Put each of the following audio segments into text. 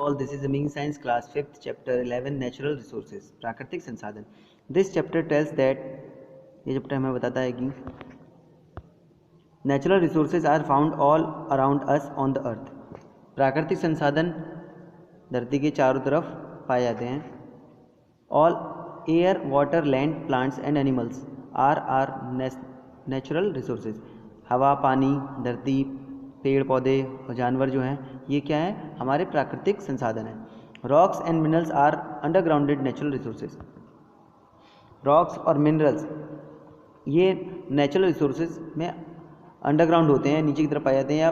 all, this is Amazing Science class 5th chapter 11 Natural Resources प्राकृतिक संसाधन. This chapter tells that, ये chapter हमें बताता है कि natural resources are found all around us on the earth. प्राकृतिक संसाधन धरती के चारों तरफ पाए जाते हैं. All air, water, land, plants and animals are natural resources. हवा, पानी, धरती, पेड़ पौधे और जानवर जो हैं ये क्या है, हमारे प्राकृतिक संसाधन हैं. Rocks and minerals are undergrounded natural resources. Rocks और मिनरल्स ये नेचुरल रिसोर्सेज में अंडरग्राउंड होते हैं, नीचे की तरफ पाए जाते हैं, या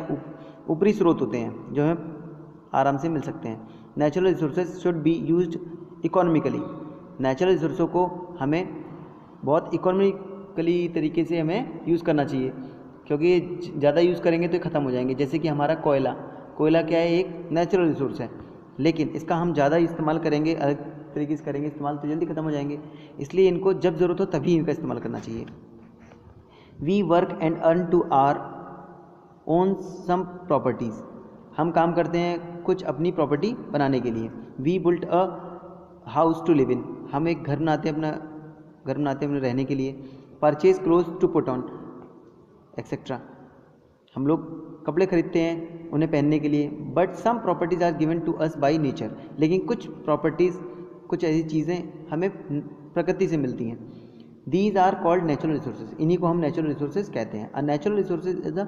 ऊपरी स्रोत होते हैं जो हमें आराम से मिल सकते हैं. Natural resources should be used economically. Natural रिसोर्सों को हमें बहुत इकोनॉमिकली तरीके से हमें यूज़ करना चाहिए, क्योंकि ज़्यादा यूज़ करेंगे तो ख़त्म हो जाएंगे. जैसे कि हमारा कोयला क्या है, एक नेचुरल रिसोर्स है, लेकिन इसका हम ज़्यादा इस्तेमाल करेंगे, अलग तरीके से करेंगे इस्तेमाल तो जल्दी ख़त्म हो जाएंगे. इसलिए इनको जब ज़रूरत हो तभी इनका इस्तेमाल करना चाहिए. We work and earn to our own some properties. हम काम करते हैं कुछ अपनी प्रॉपर्टी बनाने के लिए. We built a house to live in. हम एक घर बनाते हैं अपने रहने के लिए. Purchase cloth to put on etcetera. हम लोग कपड़े खरीदते हैं उन्हें पहनने के लिए. But some properties are given to us by nature. लेकिन कुछ प्रॉपर्टीज़, कुछ ऐसी चीज़ें हमें प्रकृति से मिलती हैं. These are called natural resources. इन्हीं को हम नेचुरल रिसोर्सेज कहते हैं. A natural resources is a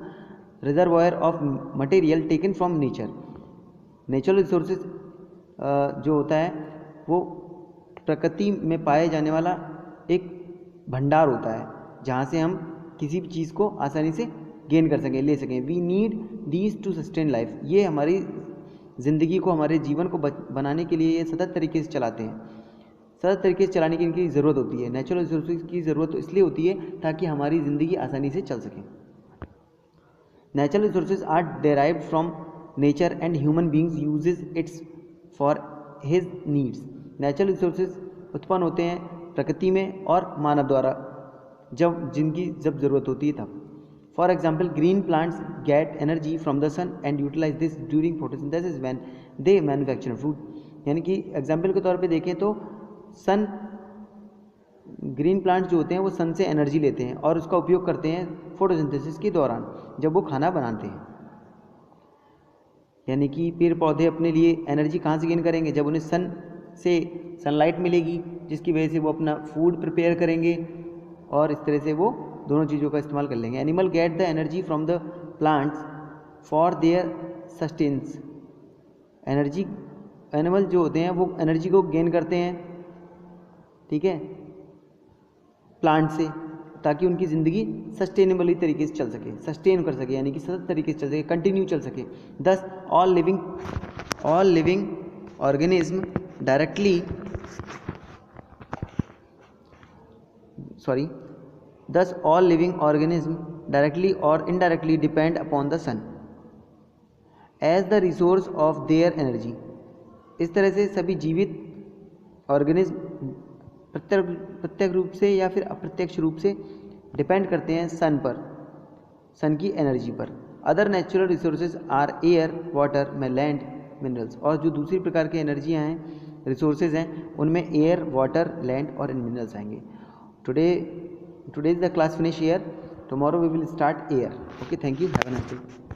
reservoir of material taken from nature. Natural resources जो होता है वो प्रकृति में पाए जाने वाला एक भंडार होता है, जहाँ से हम किसी भी चीज़ को आसानी से गेन कर सकें, ले सकें. We need these to sustain life. ये हमारी ज़िंदगी को, हमारे जीवन को बनाने के लिए ये सतत तरीके से चलाते हैं. सतत तरीके से चलाने की इनकी ज़रूरत होती है. नेचुरल रिसोर्सेज की ज़रूरत तो इसलिए होती है ताकि हमारी ज़िंदगी आसानी से चल सके. Natural resources are derived from nature and human beings uses its for his needs. Natural resources उत्पन्न होते हैं प्रकृति में और मानव द्वारा जब ज़रूरत होती है तब. For example, green plants get energy from the sun and utilise this during photosynthesis when they manufacture food. यानी कि एग्जाम्पल के तौर पे देखें तो ग्रीन प्लांट्स जो होते हैं वो सन से एनर्जी लेते हैं और उसका उपयोग करते हैं फोटोसिंथेसिस के दौरान जब वो खाना बनाते हैं. यानी कि पेड़ पौधे अपने लिए एनर्जी कहाँ से गेन करेंगे, जब उन्हें सन से सनलाइट मिलेगी, जिसकी वजह से वो अपना फूड प्रिपेयर करेंगे और इस तरह से वो दोनों चीज़ों का इस्तेमाल कर लेंगे. Animal get the energy from the plants for their sustains. Animal जो होते हैं वो एनर्जी को गेन करते हैं, ठीक है, प्लांट से, ताकि उनकी ज़िंदगी सस्टेनेबली तरीके से चल सके, सस्टेन कर सके, यानी कि सतत तरीके से चल सके, कंटिन्यू चल सके. दस all living organism directly Thus all living organisms directly or indirectly depend upon the sun as the resource of their energy. इस तरह से सभी जीवित ऑर्गेनिज्म प्रत्यक्ष रूप से या फिर अप्रत्यक्ष रूप से डिपेंड करते हैं सन की एनर्जी पर. Other natural resources are air, water में लैंड, मिनरल्स. और जो दूसरी प्रकार की एनर्जियाँ हैं, रिसोर्सेज हैं, उनमें एयर, वाटर, लैंड और मिनरल्स आएंगे. Today is the class finish here. Tomorrow we will start air. Okay, thank you. Have a nice day.